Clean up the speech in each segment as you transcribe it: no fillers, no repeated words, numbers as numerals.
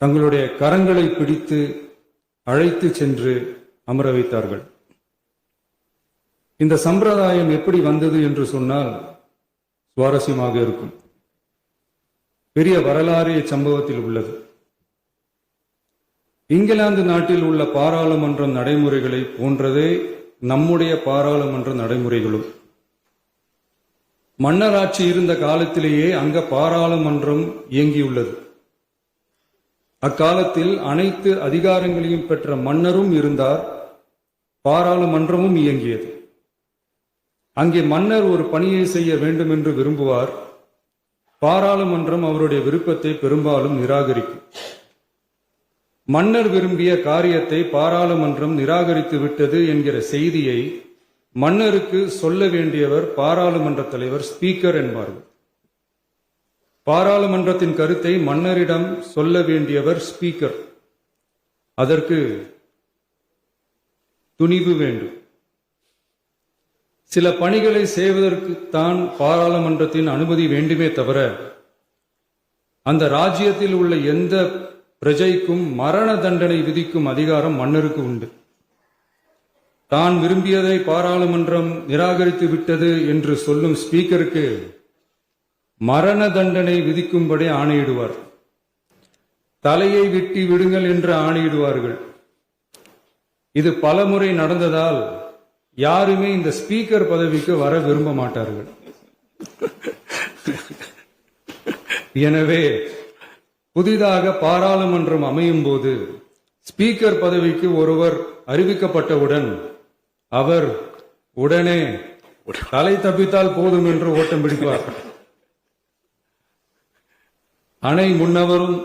தங்களுடைய கரங்களை பிடித்து அழைத்து சென்று அமர வைத்தார்கள். இந்த சம்பிரதாயம் எப்படி வந்தது என்று சொன்னால் சுவாரஸ்யமாக இருக்கும். பெரிய வரலாறு சம்பவத்தில் உள்ளது. இங்கிலாந்து நாட்டில் உள்ள பாராளுமன்ற நடைமுறைகளை போன்றதே நம்முடைய பாராளுமன்ற நடைமுறைகளும். மன்னராட்சி இருந்த காலத்திலேயே அங்க பாராளுமன்றம் இயங்கியுள்ளது. அக்காலத்தில் அனைத்து அதிகாரங்களையும் பெற்ற மன்னரும் இருந்தார், பாராளுமன்றமும் இயங்கியது. அங்கே மன்னர் ஒரு பணியை செய்ய வேண்டும் என்று விரும்புவார். பாராளுமன்றம் அவருடைய விருப்பத்தை பெரும்பாலும் நிராகரிக்கும். மன்னர் விரும்பிய காரியத்தை பாராளுமன்றம் நிராகரித்து விட்டது என்கிற செய்தியை மன்னருக்கு சொல்ல வேண்டியவர் பாராளுமன்ற தலைவர், ஸ்பீக்கர் என்பார்கள். பாராளுமன்றத்தின் கருத்தை மன்னரிடம் சொல்ல வேண்டியவர் ஸ்பீக்கர். அதற்கு துணிவு வேண்டும். சில பணிகளை செய்வதற்குத்தான் பாராளுமன்றத்தின் அனுமதி வேண்டுமே தவிர அந்த ராஜ்யத்தில் உள்ள எந்த பிரஜைக்கும் மரண தண்டனை விதிக்கும் அதிகாரம் மன்னருக்கு உண்டு. தான் விரும்பியதை பாராளுமன்றம் நிராகரித்து விட்டது என்று சொல்லும் ஸ்பீக்கருக்கு மரண தண்டனை விதிக்கும்படி ஆணையிடுவார். தலையை வெட்டி விடுங்கள் என்று ஆணையிடுவார்கள். இது பலமுறை நடந்ததால் யாருமே இந்த ஸ்பீக்கர் பதவிக்கு வர விரும்ப மாட்டார்கள். எனவே புதிதாக பாராளுமன்றம் அமையும் போது ஸ்பீக்கர் பதவிக்கு ஒருவர் அறிவிக்கப்பட்டவுடன் அவர் உடனே தலை தப்பித்தால் போதும் என்று ஓட்டம் பிடிப்பார். அணை முன்னவரும்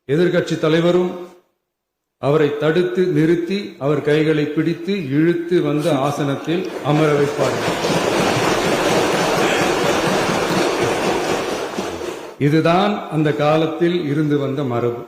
எதிர்கட்சி தலைவரும் அவரை தடுத்து நிறுத்தி அவர் கைகளை பிடித்து இழுத்து வந்த ஆசனத்தில் அமர வைப்பார்கள். இதுதான் அந்த காலத்தில் இருந்து வந்த மரபு.